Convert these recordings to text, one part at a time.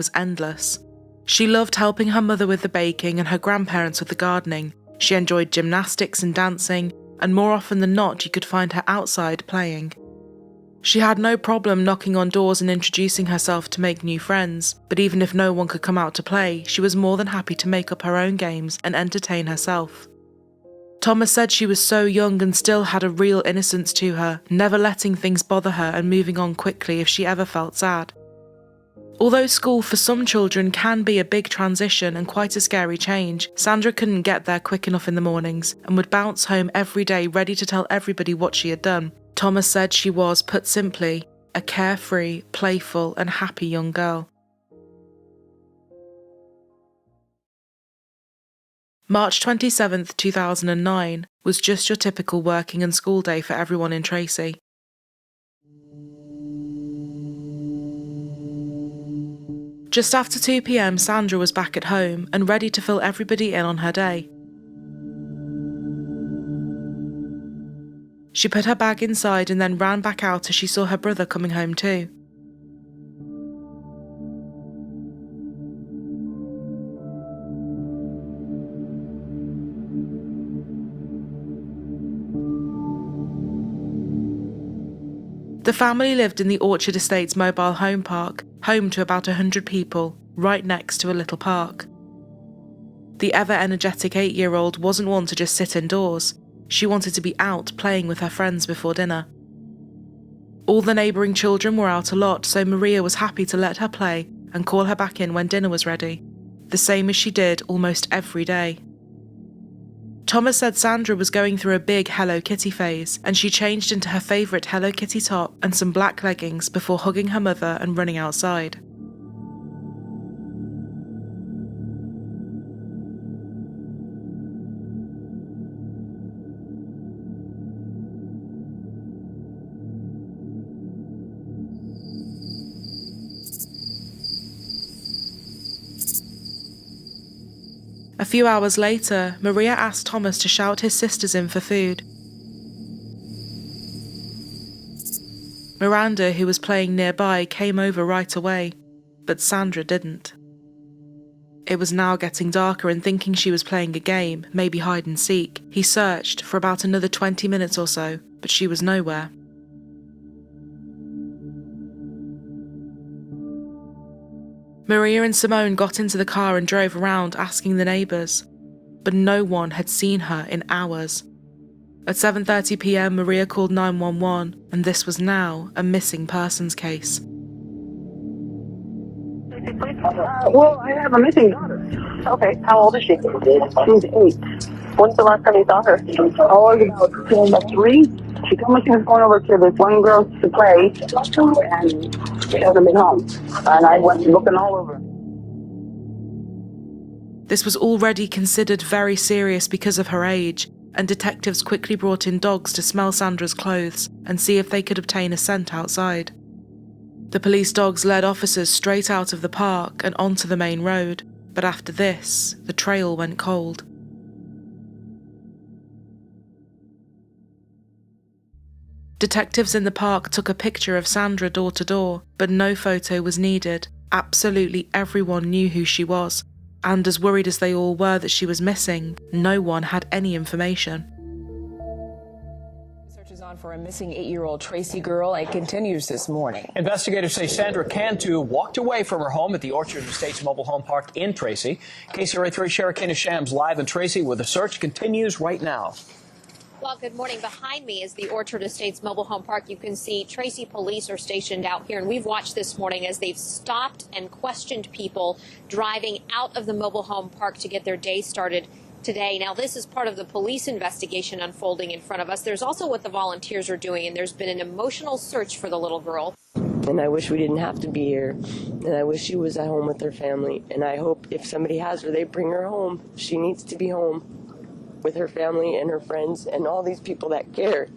was endless. She loved helping her mother with the baking and her grandparents with the gardening. She enjoyed gymnastics and dancing, and more often than not you could find her outside playing. She had no problem knocking on doors and introducing herself to make new friends, but even if no one could come out to play, she was more than happy to make up her own games and entertain herself. Thomas said she was so young and still had a real innocence to her, never letting things bother her and moving on quickly if she ever felt sad. Although school for some children can be a big transition and quite a scary change, Sandra couldn't get there quick enough in the mornings and would bounce home every day ready to tell everybody what she had done. Thomas said she was, put simply, a carefree, playful and happy young girl. March 27th, 2009 was just your typical working and school day for everyone in Tracy. Just after 2 p.m, Sandra was back at home and ready to fill everybody in on her day. She put her bag inside and then ran back out as she saw her brother coming home too. The family lived in the Orchard Estates mobile home park, home to about 100 people, right next to a little park. The ever-energetic 8-year-old wasn't one to just sit indoors. She wanted to be out playing with her friends before dinner. All the neighbouring children were out a lot, so Maria was happy to let her play and call her back in when dinner was ready, the same as she did almost every day. Thomas said Sandra was going through a big Hello Kitty phase, and she changed into her favourite Hello Kitty top and some black leggings before hugging her mother and running outside. A few hours later, Maria asked Thomas to shout his sisters in for food. Miranda, who was playing nearby, came over right away, but Sandra didn't. It was now getting darker, and thinking she was playing a game, maybe hide and seek, he searched for about another 20 minutes or so, but she was nowhere. Maria and Simone got into the car and drove around asking the neighbours, but no one had seen her in hours. At 7:30 p.m, Maria called 911, and this was now a missing persons case. Well, I have a missing daughter. Okay, how old is she? She's 8. When's the last time you saw her? Oh, about 3. She told me she was going over to this one girl to play, and she hasn't been home. And I went looking all over. This was already considered very serious because of her age, and detectives quickly brought in dogs to smell Sandra's clothes and see if they could obtain a scent outside. The police dogs led officers straight out of the park and onto the main road, but after this, the trail went cold. Detectives in the park took a picture of Sandra door to door, but no photo was needed. Absolutely everyone knew who she was, and as worried as they all were that she was missing, no one had any information. Search is on for a missing 8-year-old Tracy girl and continues this morning. Investigators say Sandra Cantu walked away from her home at the Orchard Estates mobile home park in Tracy. KCRA3 Sherikina Shams live in Tracy, where the search continues right now. Well, good morning. Behind me is the Orchard Estates mobile home park. You can see Tracy police are stationed out here, and we've watched this morning as they've stopped and questioned people driving out of the mobile home park to get their day started today. Now, this is part of the police investigation unfolding in front of us. There's also what the volunteers are doing, and there's been an emotional search for the little girl. And I wish we didn't have to be here, and I wish she was at home with her family, and I hope if somebody has her, they bring her home. She needs to be home with her family and her friends and all these people that care,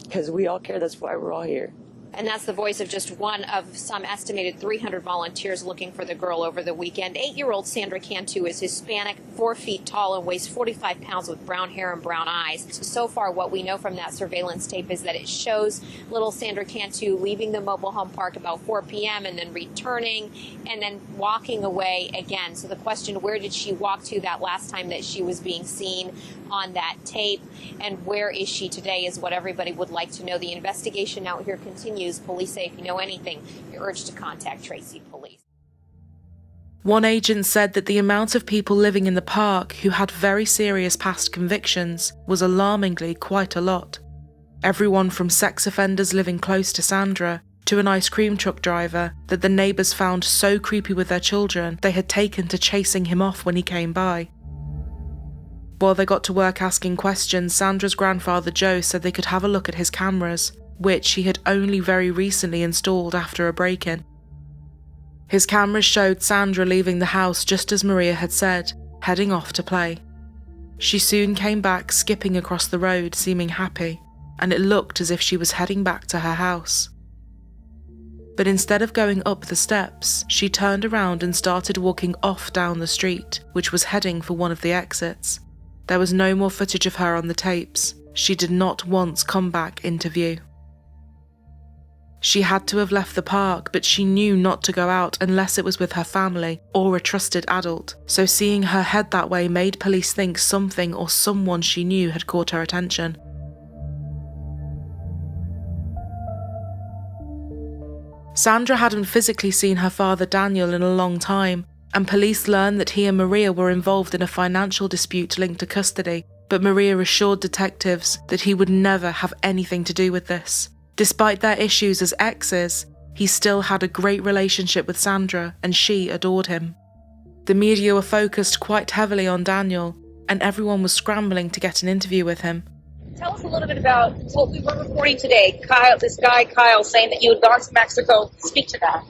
because we all care. That's why we're all here. And that's the voice of just one of some estimated 300 volunteers looking for the girl over the weekend. 8-year-old Sandra Cantu is Hispanic, 4 feet tall, and weighs 45 pounds with brown hair and brown eyes. So far, what we know from that surveillance tape is that it shows little Sandra Cantu leaving the mobile home park about 4 p.m. and then returning and then walking away again. So the question, where did she walk to that last time that she was being seen on that tape, and where is she today is what everybody would like to know. The investigation out here continues. Police say if you know anything, you're urged to contact Tracy Police. One agent said that the amount of people living in the park who had very serious past convictions was alarmingly quite a lot. Everyone from sex offenders living close to Sandra to an ice cream truck driver that the neighbours found so creepy with their children they had taken to chasing him off when he came by. While they got to work asking questions, Sandra's grandfather Joe said they could have a look at his cameras, which he had only very recently installed after a break-in. His cameras showed Sandra leaving the house just as Maria had said, heading off to play. She soon came back skipping across the road, seeming happy, and it looked as if she was heading back to her house. But instead of going up the steps, she turned around and started walking off down the street, which was heading for one of the exits. There was no more footage of her on the tapes. She did not once come back into view. She had to have left the park, but she knew not to go out unless it was with her family or a trusted adult, so seeing her head that way made police think something or someone she knew had caught her attention. Sandra hadn't physically seen her father Daniel in a long time, and police learned that he and Maria were involved in a financial dispute linked to custody, but Maria assured detectives that he would never have anything to do with this. Despite their issues as exes, he still had a great relationship with Sandra and she adored him. The media were focused quite heavily on Daniel, and everyone was scrambling to get an interview with him. Tell us a little bit about what we were reporting today. Kyle, saying that you had gone to Mexico. Speak to that.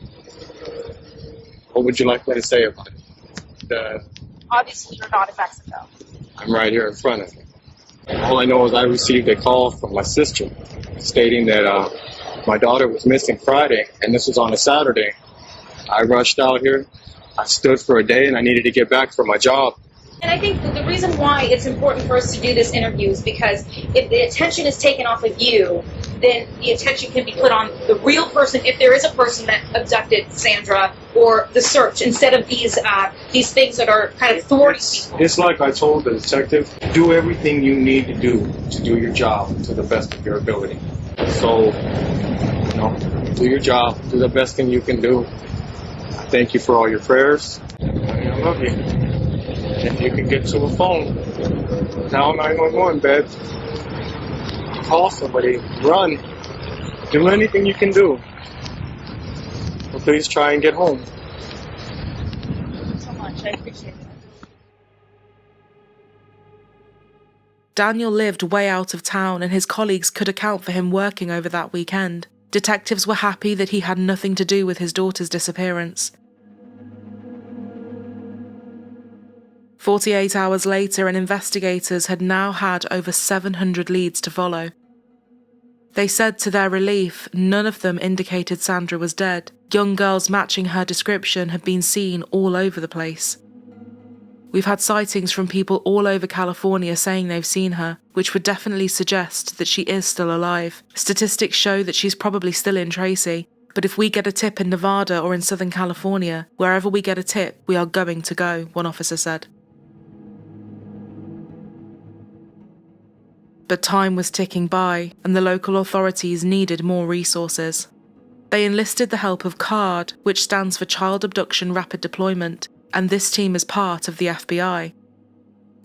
What would you like me to say about it? Obviously, you're not in Mexico. I'm right here in front of you. All I know is I received a call from my sister stating that my daughter was missing Friday, and this was on a Saturday. I rushed out here. I stood for a day, and I needed to get back for my job. And I think the reason why it's important for us to do this interview is because if the attention is taken off of you, then the attention can be put on the real person, if there is a person that abducted Sandra, or the search, instead of these things that are kind of thwarting people. It's like I told the detective, do everything you need to do your job to the best of your ability. So, do your job, do the best thing you can do. I thank you for all your prayers. I love you. If you can get to a phone, dial 911, babe. Call somebody, run, do anything you can do. But please try and get home. Thank you so much. I appreciate it. Daniel lived way out of town and his colleagues could account for him working over that weekend. Detectives were happy that he had nothing to do with his daughter's disappearance. 48 hours later, and investigators had now had over 700 leads to follow. They said to their relief, none of them indicated Sandra was dead. Young girls matching her description have been seen all over the place. We've had sightings from people all over California saying they've seen her, which would definitely suggest that she is still alive. Statistics show that she's probably still in Tracy, but if we get a tip in Nevada or in Southern California, wherever we get a tip, we are going to go, one officer said. But time was ticking by, and the local authorities needed more resources. They enlisted the help of CARD, which stands for Child Abduction Rapid Deployment, and this team is part of the FBI.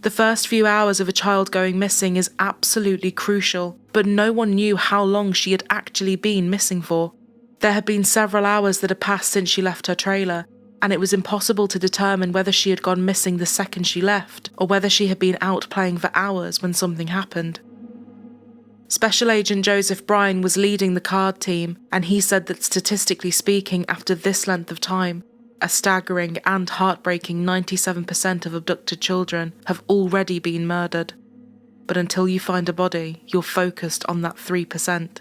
The first few hours of a child going missing is absolutely crucial, but no one knew how long she had actually been missing for. There had been several hours that had passed since she left her trailer, and it was impossible to determine whether she had gone missing the second she left, or whether she had been out playing for hours when something happened. Special Agent Joseph Bryan was leading the CARD team, and he said that statistically speaking, after this length of time, a staggering and heartbreaking 97% of abducted children have already been murdered. But until you find a body, you're focused on that 3%.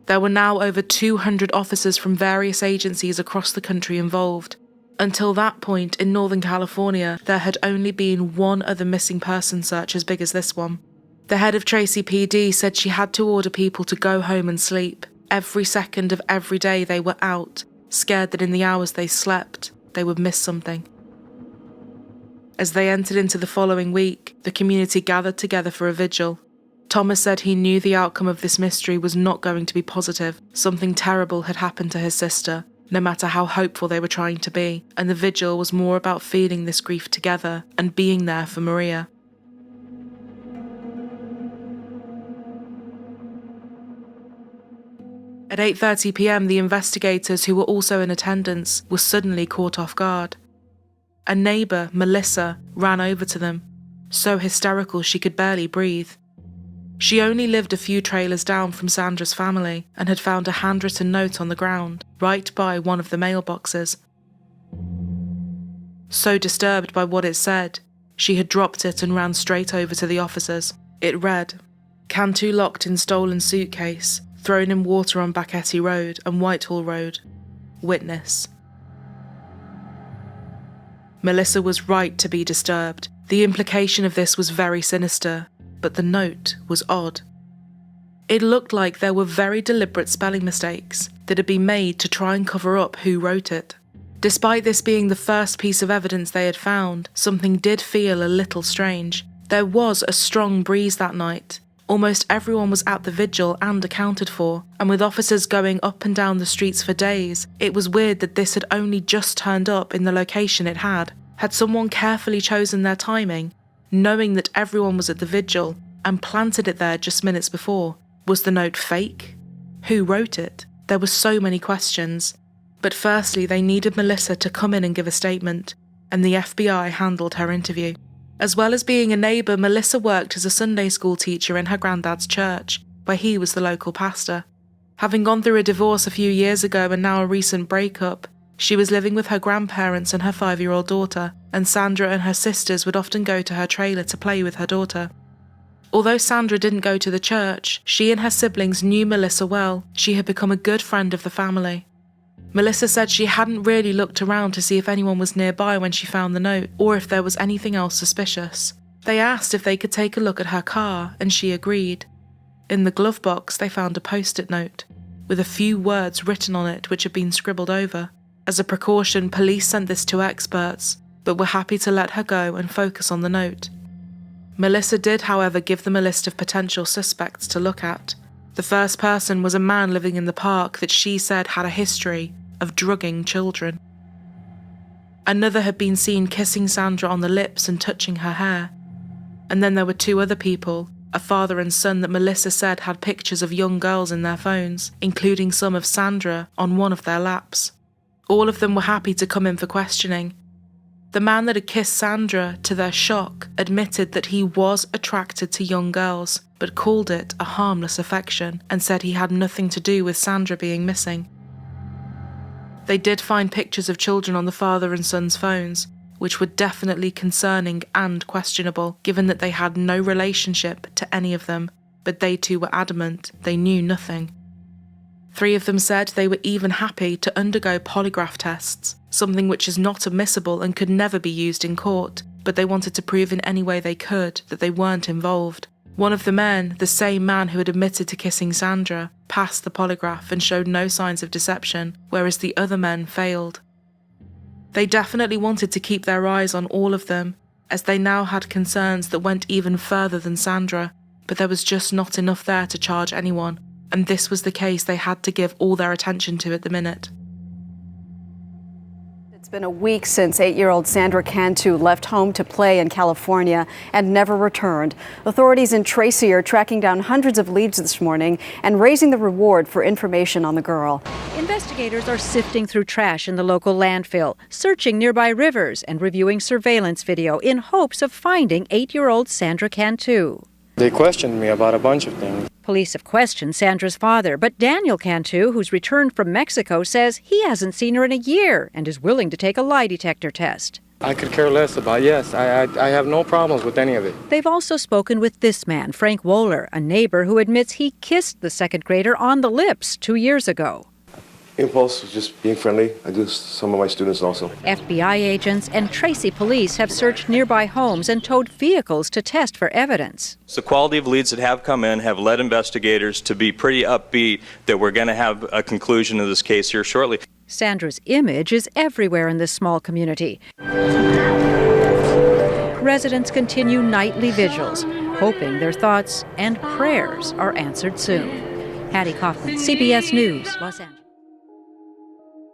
There were now over 200 officers from various agencies across the country involved. Until that point, in Northern California, there had only been one other missing person search as big as this one. The head of Tracy PD said she had to order people to go home and sleep. Every second of every day they were out, scared that in the hours they slept, they would miss something. As they entered into the following week, the community gathered together for a vigil. Thomas said he knew the outcome of this mystery was not going to be positive. Something terrible had happened to his sister, no matter how hopeful they were trying to be, and the vigil was more about feeling this grief together and being there for Maria. At 8:30 p.m, the investigators, who were also in attendance, were suddenly caught off guard. A neighbour, Melissa, ran over to them, so hysterical she could barely breathe. She only lived a few trailers down from Sandra's family and had found a handwritten note on the ground, right by one of the mailboxes. So disturbed by what it said, she had dropped it and ran straight over to the officers. It read, "Cantu locked in stolen suitcase, thrown in water on Bacchetti Road and Whitehall Road. Witness." Melissa was right to be disturbed. The implication of this was very sinister, but the note was odd. It looked like there were very deliberate spelling mistakes that had been made to try and cover up who wrote it. Despite this being the first piece of evidence they had found, something did feel a little strange. There was a strong breeze that night. Almost everyone was at the vigil and accounted for, and with officers going up and down the streets for days, it was weird that this had only just turned up in the location it had. Had someone carefully chosen their timing, knowing that everyone was at the vigil, and planted it there just minutes before? Was the note fake? Who wrote it? There were so many questions. But firstly, they needed Melissa to come in and give a statement, and the FBI handled her interview. As well as being a neighbour, Melissa worked as a Sunday school teacher in her granddad's church, where he was the local pastor. Having gone through a divorce a few years ago and now a recent breakup, she was living with her grandparents and her 5-year-old daughter, and Sandra and her sisters would often go to her trailer to play with her daughter. Although Sandra didn't go to the church, she and her siblings knew Melissa well. She had become a good friend of the family. Melissa said she hadn't really looked around to see if anyone was nearby when she found the note, or if there was anything else suspicious. They asked if they could take a look at her car, and she agreed. In the glove box, they found a post-it note, with a few words written on it which had been scribbled over. As a precaution, police sent this to experts, but were happy to let her go and focus on the note. Melissa did, however, give them a list of potential suspects to look at. The first person was a man living in the park that she said had a history of drugging children. Another had been seen kissing Sandra on the lips and touching her hair. And then there were 2 other people, a father and son that Melissa said had pictures of young girls in their phones, including some of Sandra on one of their laps. All of them were happy to come in for questioning. The man that had kissed Sandra, to their shock, admitted that he was attracted to young girls, but called it a harmless affection and said he had nothing to do with Sandra being missing. They did find pictures of children on the father and son's phones, which were definitely concerning and questionable, given that they had no relationship to any of them, but they too were adamant they knew nothing. 3 of them said they were even happy to undergo polygraph tests, something which is not admissible and could never be used in court, but they wanted to prove in any way they could that they weren't involved. One of the men, the same man who had admitted to kissing Sandra, passed the polygraph and showed no signs of deception, whereas the other men failed. They definitely wanted to keep their eyes on all of them, as they now had concerns that went even further than Sandra, but there was just not enough there to charge anyone, and this was the case they had to give all their attention to at the minute. It's been a week since 8-year-old Sandra Cantu left home to play in California and never returned. Authorities in Tracy are tracking down hundreds of leads this morning and raising the reward for information on the girl. Investigators are sifting through trash in the local landfill, searching nearby rivers and reviewing surveillance video in hopes of finding 8-year-old Sandra Cantu. They questioned me about a bunch of things. Police have questioned Sandra's father, but Daniel Cantu, who's returned from Mexico, says he hasn't seen her in a year and is willing to take a lie detector test. I could care less about, yes. I have no problems with any of it. They've also spoken with this man, Frank Wohler, a neighbor who admits he kissed the second grader on the lips 2 years ago. Impulse was just being friendly. I do some of my students also. FBI agents and Tracy police have searched nearby homes and towed vehicles to test for evidence. The quality of leads that have come in have led investigators to be pretty upbeat that we're going to have a conclusion of this case here shortly. Sandra's image is everywhere in this small community. Residents continue nightly vigils, hoping their thoughts and prayers are answered soon. Hattie Kaufman, CBS News, Los Angeles.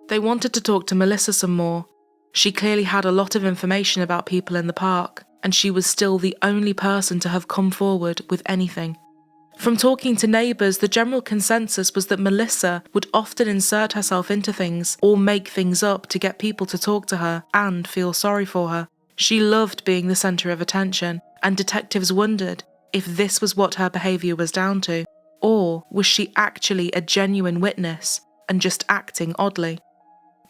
They wanted to talk to Melissa some more. She clearly had a lot of information about people in the park, and she was still the only person to have come forward with anything. From talking to neighbours, the general consensus was that Melissa would often insert herself into things or make things up to get people to talk to her and feel sorry for her. She loved being the centre of attention, and detectives wondered if this was what her behaviour was down to, or was she actually a genuine witness and just acting oddly.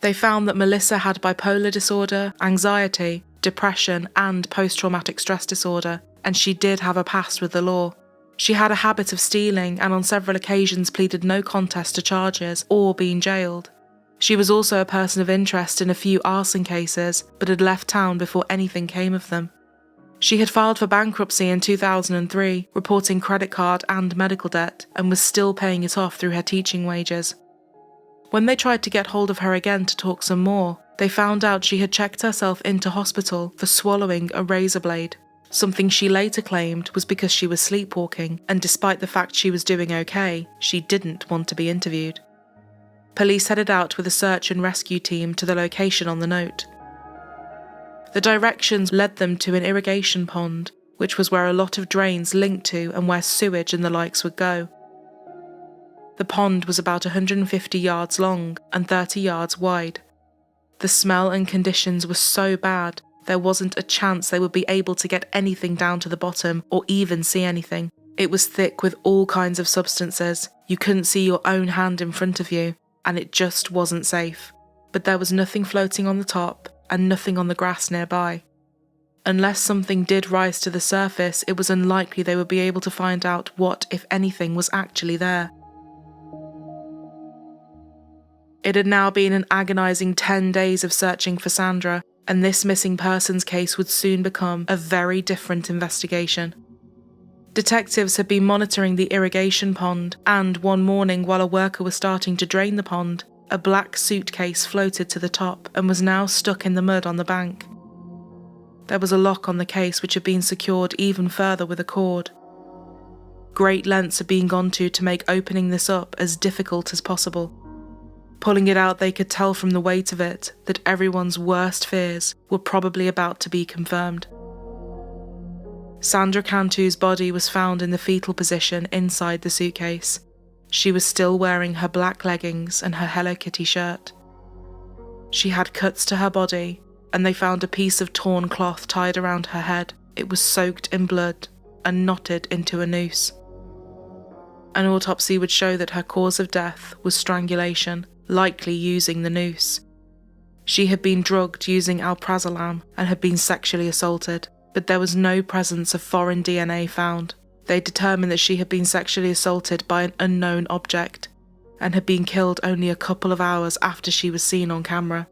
They found that Melissa had bipolar disorder, anxiety, depression, and post-traumatic stress disorder, and she did have a past with the law. She had a habit of stealing and on several occasions pleaded no contest to charges or being jailed. She was also a person of interest in a few arson cases, but had left town before anything came of them. She had filed for bankruptcy in 2003, reporting credit card and medical debt, and was still paying it off through her teaching wages. When they tried to get hold of her again to talk some more, they found out she had checked herself into hospital for swallowing a razor blade, something she later claimed was because she was sleepwalking, and despite the fact she was doing okay, she didn't want to be interviewed. Police headed out with a search and rescue team to the location on the note. The directions led them to an irrigation pond, which was where a lot of drains linked to and where sewage and the likes would go. The pond was about 150 yards long and 30 yards wide. The smell and conditions were so bad, there wasn't a chance they would be able to get anything down to the bottom or even see anything. It was thick with all kinds of substances. You couldn't see your own hand in front of you, and it just wasn't safe. But there was nothing floating on the top and nothing on the grass nearby. Unless something did rise to the surface, it was unlikely they would be able to find out what, if anything, was actually there. It had now been an agonising 10 days of searching for Sandra, and this missing persons case would soon become a very different investigation. Detectives had been monitoring the irrigation pond, and one morning while a worker was starting to drain the pond, a black suitcase floated to the top and was now stuck in the mud on the bank. There was a lock on the case which had been secured even further with a cord. Great lengths had been gone to make opening this up as difficult as possible. Pulling it out, they could tell from the weight of it that everyone's worst fears were probably about to be confirmed. Sandra Cantu's body was found in the fetal position inside the suitcase. She was still wearing her black leggings and her Hello Kitty shirt. She had cuts to her body, and they found a piece of torn cloth tied around her head. It was soaked in blood and knotted into a noose. An autopsy would show that her cause of death was strangulation, likely using the noose. She had been drugged using alprazolam and had been sexually assaulted, but there was no presence of foreign DNA found. They determined that she had been sexually assaulted by an unknown object and had been killed only a couple of hours after she was seen on camera.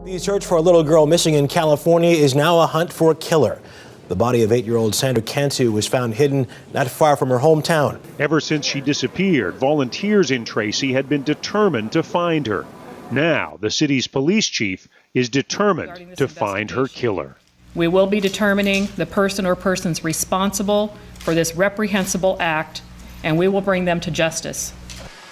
The search for a little girl missing in California is now a hunt for a killer. The body of 8-year-old Sandra Cantu was found hidden not far from her hometown. Ever since she disappeared, volunteers in Tracy had been determined to find her. Now, the city's police chief is determined to find her killer. We will be determining the person or persons responsible for this reprehensible act, and we will bring them to justice.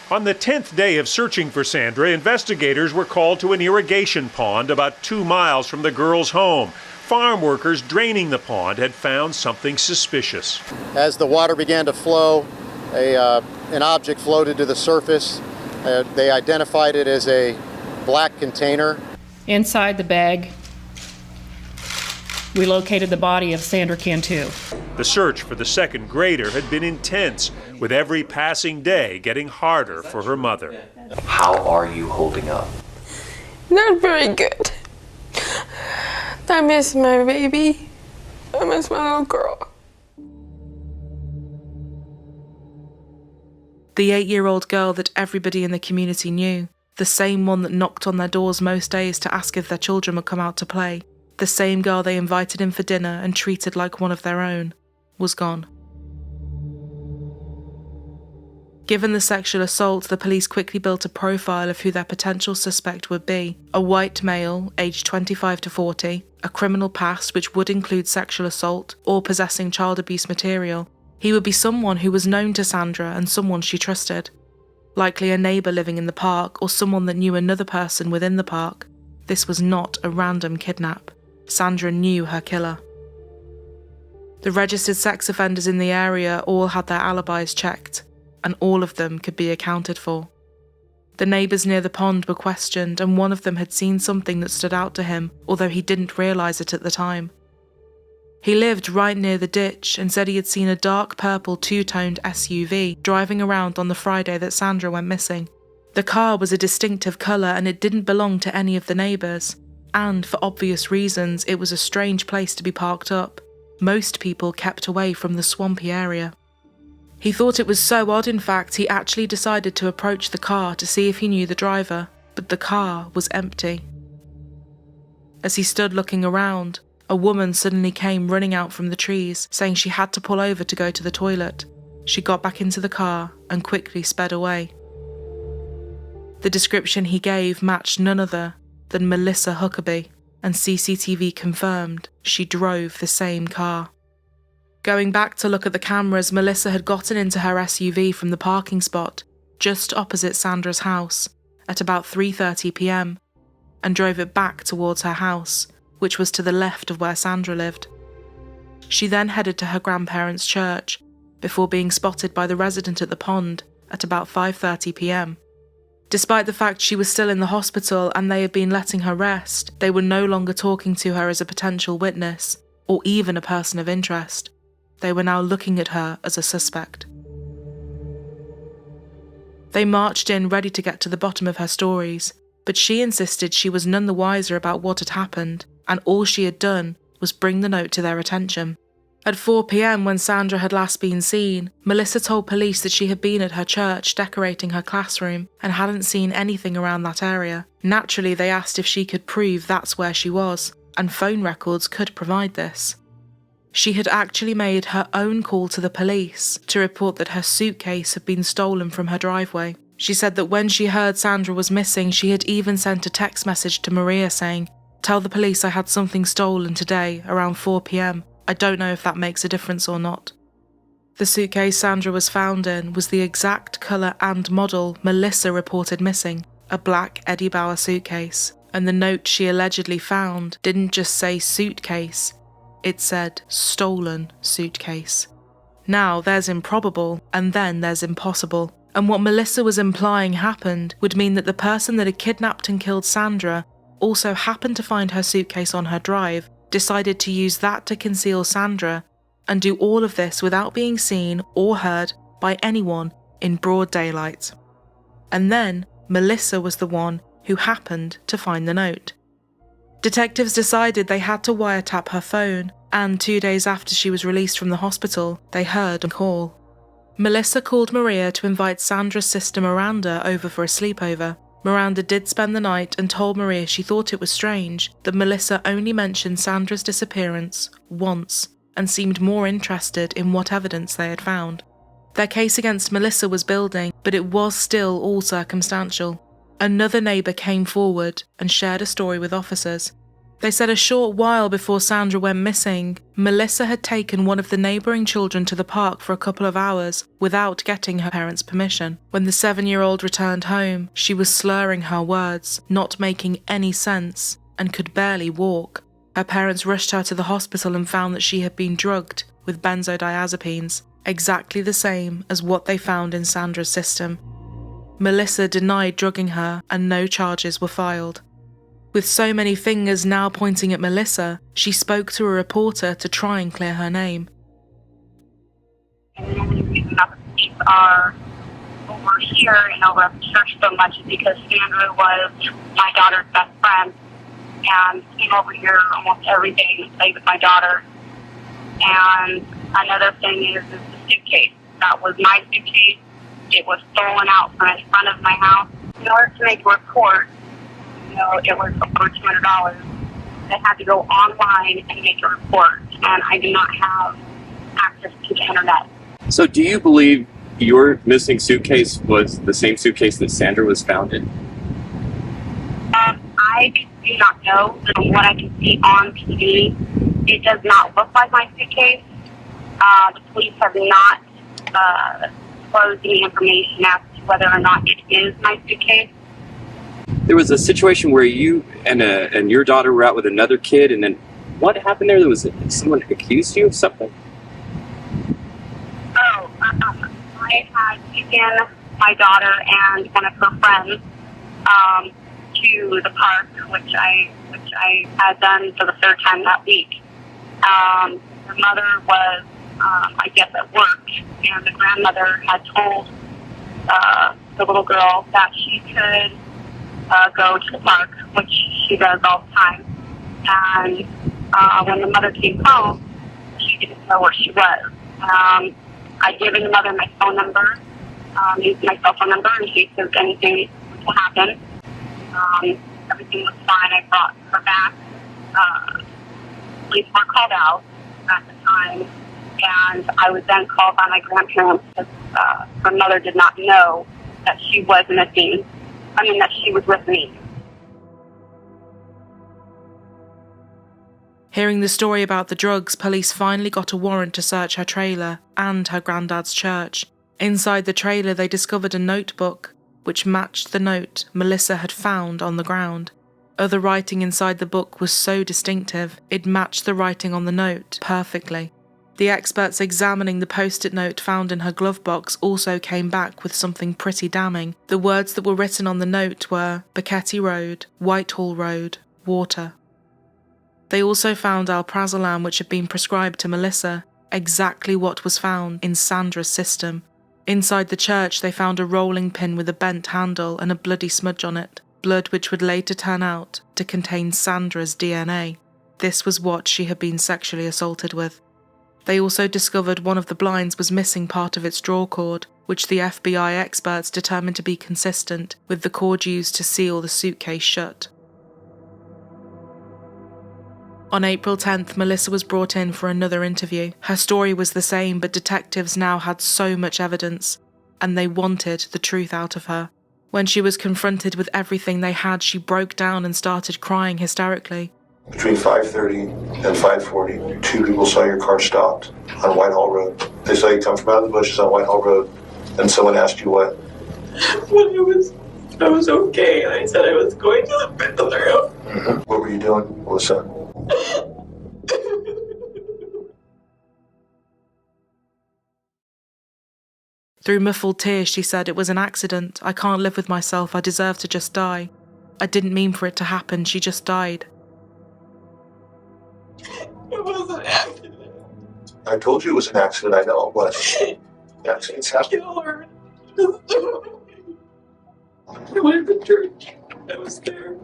On the 10th day of searching for Sandra, investigators were called to an irrigation pond about 2 miles from the girl's home. Farm workers draining the pond had found something suspicious. As the water began to flow, an object floated to the surface. They identified it as a black container. Inside the bag, we located the body of Sandra Cantu. The search for the second grader had been intense, with every passing day getting harder for her mother. How are you holding up? Not very good. I miss my baby. I miss my little girl. The 8-year-old girl that everybody in the community knew, the same one that knocked on their doors most days to ask if their children would come out to play, the same girl they invited in for dinner and treated like one of their own, was gone. Given the sexual assault, the police quickly built a profile of who their potential suspect would be. A white male, aged 25 to 40, a criminal past which would include sexual assault or possessing child abuse material. He would be someone who was known to Sandra and someone she trusted. Likely a neighbour living in the park or someone that knew another person within the park. This was not a random kidnap. Sandra knew her killer. The registered sex offenders in the area all had their alibis checked, and all of them could be accounted for. The neighbours near the pond were questioned, and one of them had seen something that stood out to him, although he didn't realise it at the time. He lived right near the ditch and said he had seen a dark purple two-toned SUV driving around on the Friday that Sandra went missing. The car was a distinctive colour and it didn't belong to any of the neighbours, and for obvious reasons it was a strange place to be parked up. Most people kept away from the swampy area. He thought it was so odd, in fact, he actually decided to approach the car to see if he knew the driver, but the car was empty. As he stood looking around, a woman suddenly came running out from the trees, saying she had to pull over to go to the toilet. She got back into the car and quickly sped away. The description he gave matched none other than Melissa Huckabee, and CCTV confirmed she drove the same car. Going back to look at the cameras, Melissa had gotten into her SUV from the parking spot just opposite Sandra's house at about 3:30 p.m. and drove it back towards her house, which was to the left of where Sandra lived. She then headed to her grandparents' church before being spotted by the resident at the pond at about 5:30 p.m. Despite the fact she was still in the hospital and they had been letting her rest, they were no longer talking to her as a potential witness or even a person of interest. They were now looking at her as a suspect. They marched in ready to get to the bottom of her stories, but she insisted she was none the wiser about what had happened, and all she had done was bring the note to their attention. At 4 p.m, when Sandra had last been seen, Melissa told police that she had been at her church decorating her classroom and hadn't seen anything around that area. Naturally, they asked if she could prove that's where she was, and phone records could provide this. She had actually made her own call to the police to report that her suitcase had been stolen from her driveway. She said that when she heard Sandra was missing, she had even sent a text message to Maria saying, "Tell the police I had something stolen today around 4 p.m. I don't know if that makes a difference or not." The suitcase Sandra was found in was the exact colour and model Melissa reported missing, a black Eddie Bauer suitcase, and the note she allegedly found didn't just say suitcase, it said stolen suitcase. Now there's improbable, and then there's impossible. And what Melissa was implying happened would mean that the person that had kidnapped and killed Sandra also happened to find her suitcase on her drive, decided to use that to conceal Sandra, and do all of this without being seen or heard by anyone in broad daylight. And then Melissa was the one who happened to find the note. Detectives decided they had to wiretap her phone, and 2 days after she was released from the hospital, they heard a call. Melissa called Maria to invite Sandra's sister Miranda over for a sleepover. Miranda did spend the night and told Maria she thought it was strange that Melissa only mentioned Sandra's disappearance once and seemed more interested in what evidence they had found. Their case against Melissa was building, but it was still all circumstantial. Another neighbour came forward and shared a story with officers. They said a short while before Sandra went missing, Melissa had taken one of the neighbouring children to the park for a couple of hours without getting her parents' permission. When the 7-year-old returned home, she was slurring her words, not making any sense, and could barely walk. Her parents rushed her to the hospital and found that she had been drugged with benzodiazepines, exactly the same as what they found in Sandra's system. Melissa denied drugging her and no charges were filed. With so many fingers now pointing at Melissa, she spoke to a reporter to try and clear her name. And the only reason that the police are we're here and over at the church so much is because Sandra was my daughter's best friend and came over here almost every day to play with my daughter. And another thing is the suitcase. That was my suitcase. It was stolen out from in front of my house. In order to make a report, it was over $200. I had to go online and make a report, and I do not have access to the internet. So do you believe your missing suitcase was the same suitcase that Sandra was found in? I do not know. From what I can see on TV, it does not look like my suitcase. The police have not disclosed any information as to whether or not it is my suitcase. There was a situation where you and your daughter were out with another kid, and then what happened there? There was someone accused you of something? Oh, I had taken my daughter and one of her friends to the park, which I had done for the third time that week. The mother was, I guess, at work, and the grandmother had told the little girl that she could go to the park, which she does all the time. And when the mother came home, she didn't know where she was. I'd given the mother my phone number, used my cell phone number in case there's anything to happen. Everything was fine. I brought her back. Police were called out at the time, and I was then called by my grandparents because her mother did not know that she was missing. That she was with me. Hearing the story about the drugs, police finally got a warrant to search her trailer and her granddad's church. Inside the trailer, they discovered a notebook, which matched the note Melissa had found on the ground. Other writing inside the book was so distinctive, it matched the writing on the note perfectly. The experts examining the post-it note found in her glove box also came back with something pretty damning. The words that were written on the note were Bucketty Road, Whitehall Road, water. They also found alprazolam, which had been prescribed to Melissa, exactly what was found in Sandra's system. Inside the church, they found a rolling pin with a bent handle and a bloody smudge on it, blood which would later turn out to contain Sandra's DNA. This was what she had been sexually assaulted with. They also discovered one of the blinds was missing part of its draw cord, which the FBI experts determined to be consistent with the cord used to seal the suitcase shut. On April 10th, Melissa was brought in for another interview. Her story was the same, but detectives now had so much evidence, and they wanted the truth out of her. When she was confronted with everything they had, she broke down and started crying hysterically. Between 5:30 and 5:40, two people saw your car stopped on Whitehall Road. They saw you come from out of the bushes on Whitehall Road, and someone asked you what? When I was okay, and I said I was going to the bathroom. Mm-hmm. What were you doing, Melissa? Through muffled tears, she said, "It was an accident. I can't live with myself. I deserve to just die. I didn't mean for it to happen. She just died." It was an accident. I told you it was an accident. I know it was. Accidents happen. Kill her. I went to church. I was there.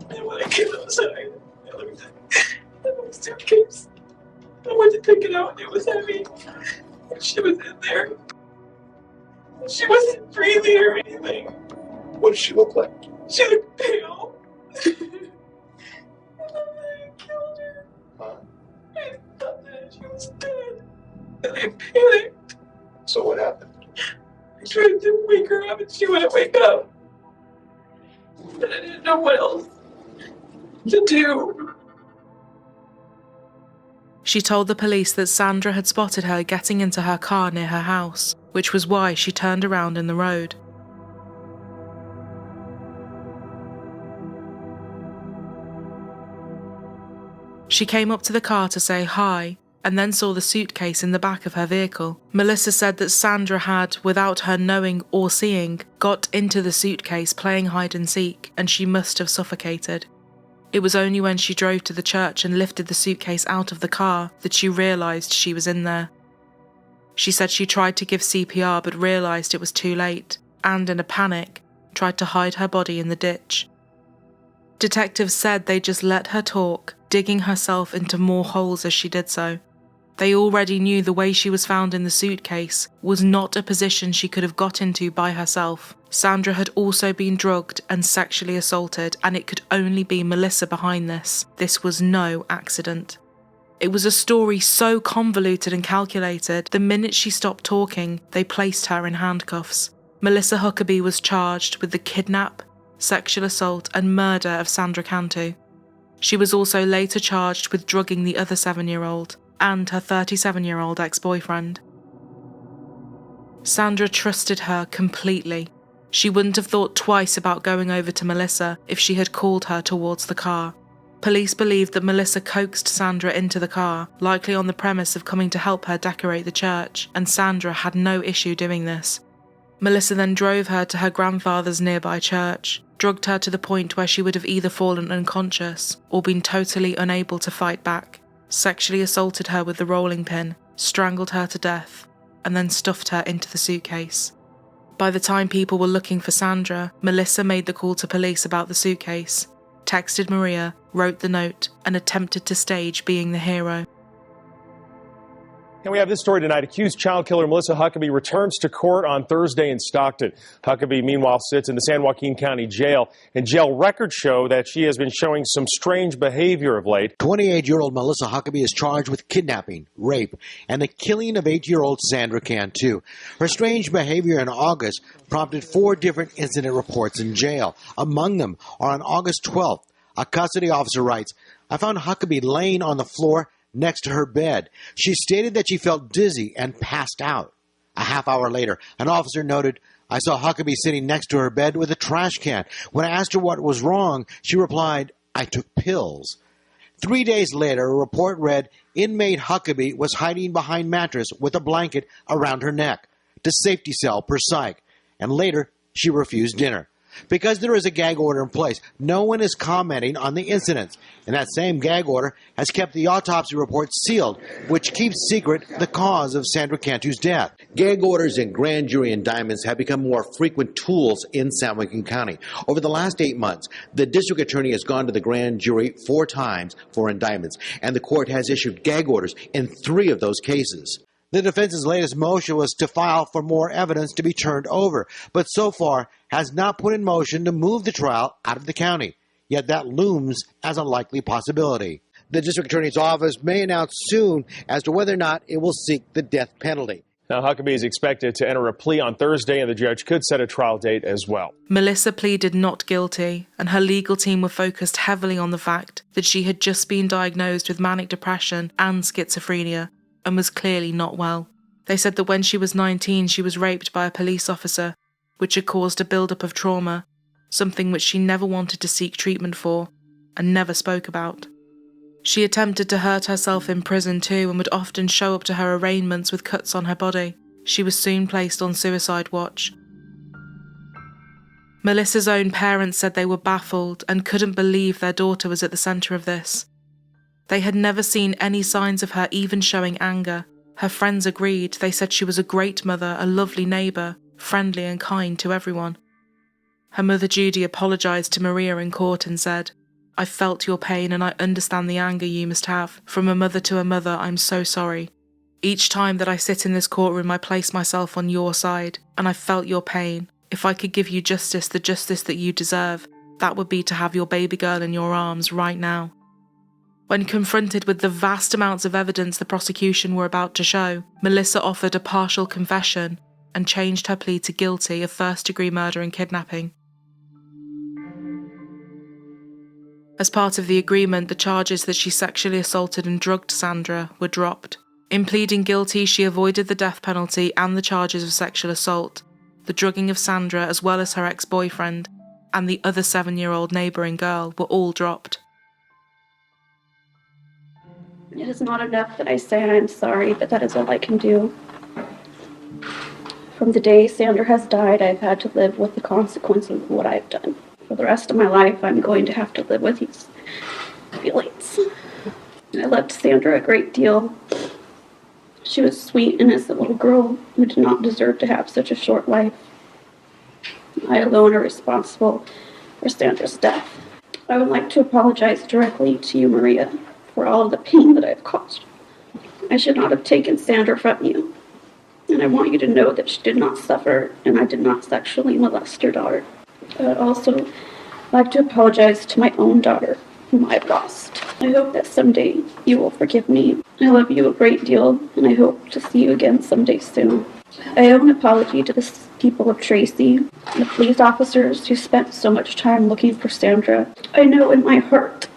And when I came outside, I looked at my suitcase. I went to take it out and it was heavy. And she was in there. She wasn't breathing or anything. What did she look like? She looked pale. And I killed her. I thought that she was dead. And I panicked. So what happened? I tried to wake her up and she wouldn't wake up. And I didn't know what else to do. She told the police that Sandra had spotted her getting into her car near her house, which was why she turned around in the road. She came up to the car to say hi, and then saw the suitcase in the back of her vehicle. Melissa said that Sandra had, without her knowing or seeing, got into the suitcase playing hide and seek, and she must have suffocated. It was only when she drove to the church and lifted the suitcase out of the car that she realised she was in there. She said she tried to give CPR but realised it was too late, and in a panic, tried to hide her body in the ditch. Detectives said they just let her talk, digging herself into more holes as she did so. They already knew the way she was found in the suitcase was not a position she could have got into by herself. Sandra had also been drugged and sexually assaulted, and it could only be Melissa behind this. This was no accident. It was a story so convoluted and calculated, the minute she stopped talking, they placed her in handcuffs. Melissa Huckabee was charged with the kidnap, sexual assault and murder of Sandra Cantu. She was also later charged with drugging the other 7-year-old and her 37-year-old ex-boyfriend. Sandra trusted her completely. She wouldn't have thought twice about going over to Melissa if she had called her towards the car. Police believed that Melissa coaxed Sandra into the car, likely on the premise of coming to help her decorate the church, and Sandra had no issue doing this. Melissa then drove her to her grandfather's nearby church, drugged her to the point where she would have either fallen unconscious or been totally unable to fight back, sexually assaulted her with the rolling pin, strangled her to death, and then stuffed her into the suitcase. By the time people were looking for Sandra, Melissa made the call to police about the suitcase, texted Maria, wrote the note, and attempted to stage being the hero. And we have this story tonight. Accused child killer Melissa Huckabee returns to court on Thursday in Stockton. Huckabee, meanwhile, sits in the San Joaquin County Jail, and jail records show that she has been showing some strange behavior of late. 28-year-old Melissa Huckabee is charged with kidnapping, rape, and the killing of 8-year-old Sandra Cantu. Her strange behavior in August prompted 4 different incident reports in jail. Among them are on August 12th. A custody officer writes, "I found Huckabee laying on the floor next to her bed. She stated that she felt dizzy and passed out. A half hour later, an officer noted, I saw Huckabee sitting next to her bed with a trash can. When I asked her what was wrong, she replied, I took pills. 3 days later, a report read, inmate Huckabee was hiding behind mattress with a blanket around her neck. To safety cell per psych. And later, she refused dinner. Because there is a gag order in place, no one is commenting on the incidents. And that same gag order has kept the autopsy report sealed, which keeps secret the cause of Sandra Cantu's death. Gag orders and grand jury indictments have become more frequent tools in San Joaquin County. Over the last 8 months, the district attorney has gone to the grand jury 4 times for indictments, and the court has issued gag orders in 3 of those cases. The defense's latest motion was to file for more evidence to be turned over, but so far has not put in motion to move the trial out of the county. Yet that looms as a likely possibility. The district attorney's office may announce soon as to whether or not it will seek the death penalty. Now, Huckabee is expected to enter a plea on Thursday, and the judge could set a trial date as well. Melissa pleaded not guilty, and her legal team were focused heavily on the fact that she had just been diagnosed with manic depression and schizophrenia, and was clearly not well. They said that when she was 19, she was raped by a police officer, which had caused a build-up of trauma, something which she never wanted to seek treatment for, and never spoke about. She attempted to hurt herself in prison too, and would often show up to her arraignments with cuts on her body. She was soon placed on suicide watch. Melissa's own parents said they were baffled and couldn't believe their daughter was at the centre of this. They had never seen any signs of her even showing anger. Her friends agreed. They said she was a great mother, a lovely neighbour, friendly and kind to everyone. Her mother Judy apologised to Maria in court and said, I felt your pain and I understand the anger you must have. From a mother to a mother, I'm so sorry. Each time that I sit in this courtroom, I place myself on your side, and I felt your pain. If I could give you justice, the justice that you deserve, that would be to have your baby girl in your arms right now. When confronted with the vast amounts of evidence the prosecution were about to show, Melissa offered a partial confession and changed her plea to guilty of first-degree murder and kidnapping. As part of the agreement, the charges that she sexually assaulted and drugged Sandra were dropped. In pleading guilty, she avoided the death penalty and the charges of sexual assault, the drugging of Sandra as well as her ex-boyfriend, and the other 7-year-old neighbouring girl were all dropped. It is not enough that I say I'm sorry, but that is all I can do. From the day Sandra has died, I've had to live with the consequences of what I've done. For the rest of my life, I'm going to have to live with these feelings. I loved Sandra a great deal. She was sweet, innocent little girl who did not deserve to have such a short life. I alone are responsible for Sandra's death. I would like to apologize directly to you, Maria, for all of the pain that I have caused. I should not have taken Sandra from you, and I want you to know that she did not suffer, and I did not sexually molest your daughter. I would also like to apologize to my own daughter, whom I have lost. I hope that someday you will forgive me. I love you a great deal, and I hope to see you again someday soon. I owe an apology to the people of Tracy, the police officers who spent so much time looking for Sandra. I know in my heart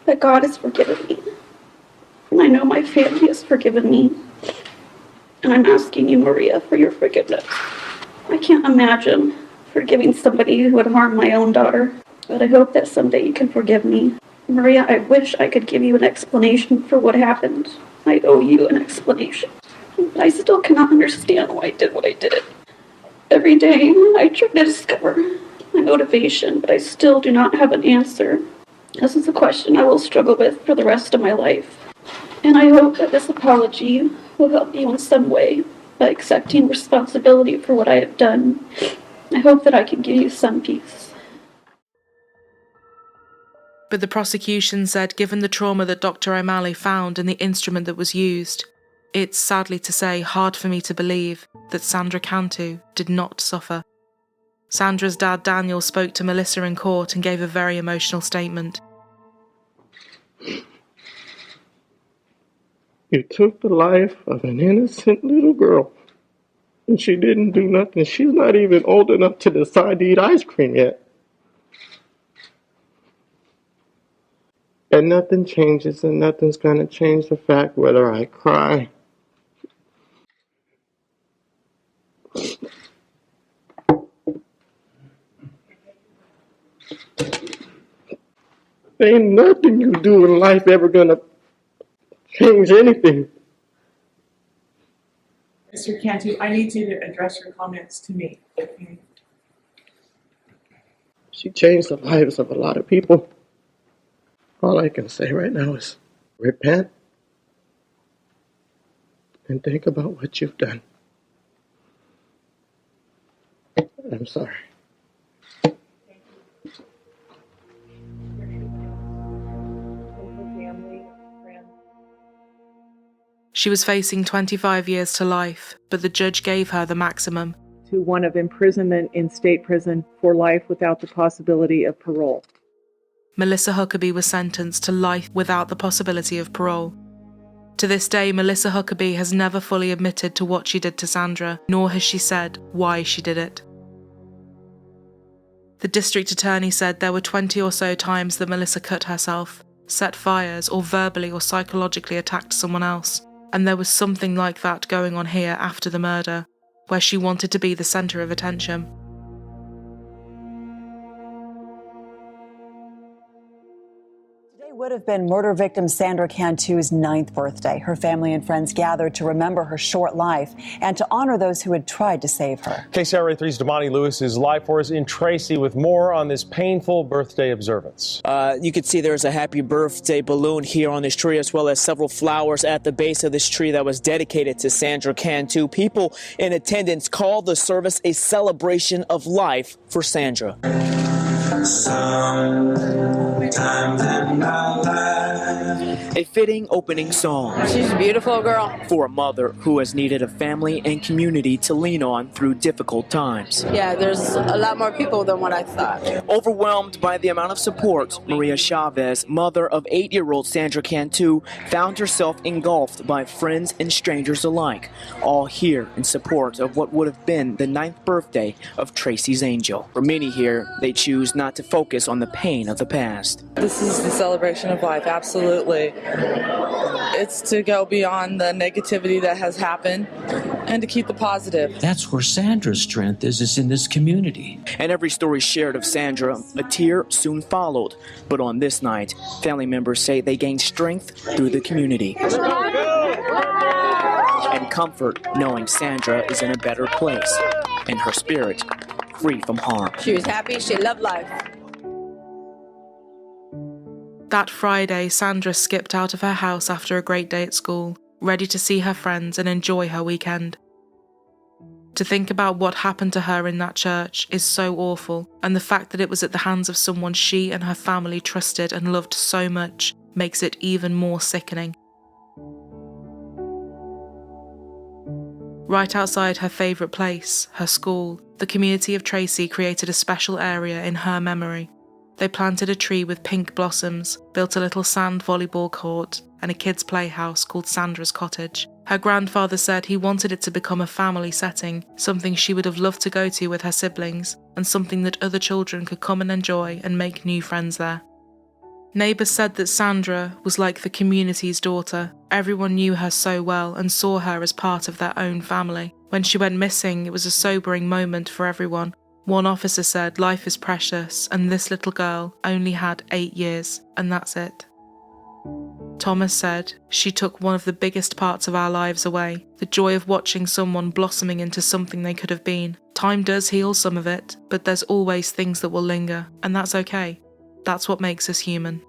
that God has forgiven me, and I know my family has forgiven me, and I'm asking you, Maria, for your forgiveness. I can't imagine forgiving somebody who would harm my own daughter, but I hope that someday you can forgive me. Maria, I wish I could give you an explanation for what happened. I owe you an explanation. But I still cannot understand why I did what I did. Every day, I try to discover my motivation, but I still do not have an answer. This is a question I will struggle with for the rest of my life. And I hope that this apology will help you in some way by accepting responsibility for what I have done. I hope that I can give you some peace. But the prosecution said given the trauma that Dr. O'Malley found and the instrument that was used, it's, sadly to say, hard for me to believe that Sandra Cantu did not suffer. Sandra's dad, Daniel, spoke to Melissa in court and gave a very emotional statement. You took the life of an innocent little girl, and she didn't do nothing. She's not even old enough to decide to eat ice cream yet. And nothing changes, and nothing's going to change the fact whether I cry. Ain't nothing you do in life ever going to change anything. Mr. Cantu, I need you to address your comments to me. She changed the lives of a lot of people. All I can say right now is repent and think about what you've done. I'm sorry. She was facing 25 years to life, but the judge gave her the maximum. To one of imprisonment in state prison for life without the possibility of parole. Melissa Huckabee was sentenced to life without the possibility of parole. To this day, Melissa Huckabee has never fully admitted to what she did to Sandra, nor has she said why she did it. The district attorney said there were 20 or so times that Melissa cut herself, set fires, or verbally or psychologically attacked someone else, and there was something like that going on here after the murder, where she wanted to be the centre of attention. Today would have been murder victim Sandra Cantu's 9th birthday. Her family and friends gathered to remember her short life and to honor those who had tried to save her. KCRA 3's Damani Lewis is live for us in Tracy with more on this painful birthday observance. You can see there's a happy birthday balloon here on this tree, as well as several flowers at the base of this tree that was dedicated to Sandra Cantu. People in attendance called the service a celebration of life for Sandra. A fitting opening song. She's a beautiful girl. For a mother who has needed a family and community to lean on through difficult times. Yeah, there's a lot more people than what I thought. Overwhelmed by the amount of support, Maria Chavez, mother of 8-year-old Sandra Cantu, found herself engulfed by friends and strangers alike, all here in support of what would have been the 9th birthday of Tracy's angel. For many here, they choose not to focus on the pain of the past. This is the celebration of life, absolutely. It's to go beyond the negativity that has happened and to keep the positive. That's where Sandra's strength is in this community. And every story shared of Sandra, a tear soon followed. But on this night, family members say they gained strength through the community. And comfort knowing Sandra is in a better place and her spirit free from harm. She was happy, she loved life. That Friday, Sandra skipped out of her house after a great day at school, ready to see her friends and enjoy her weekend. To think about what happened to her in that church is so awful, and the fact that it was at the hands of someone she and her family trusted and loved so much makes it even more sickening. Right outside her favourite place, her school, the community of Tracy created a special area in her memory. They planted a tree with pink blossoms, built a little sand volleyball court, and a kids' playhouse called Sandra's Cottage. Her grandfather said he wanted it to become a family setting, something she would have loved to go to with her siblings, and something that other children could come and enjoy and make new friends there. Neighbours said that Sandra was like the community's daughter. Everyone knew her so well and saw her as part of their own family. When she went missing, it was a sobering moment for everyone. One officer said life is precious, and this little girl only had 8 years, and that's it. Thomas said, she took one of the biggest parts of our lives away, the joy of watching someone blossoming into something they could have been. Time does heal some of it, but there's always things that will linger, and that's okay. That's what makes us human.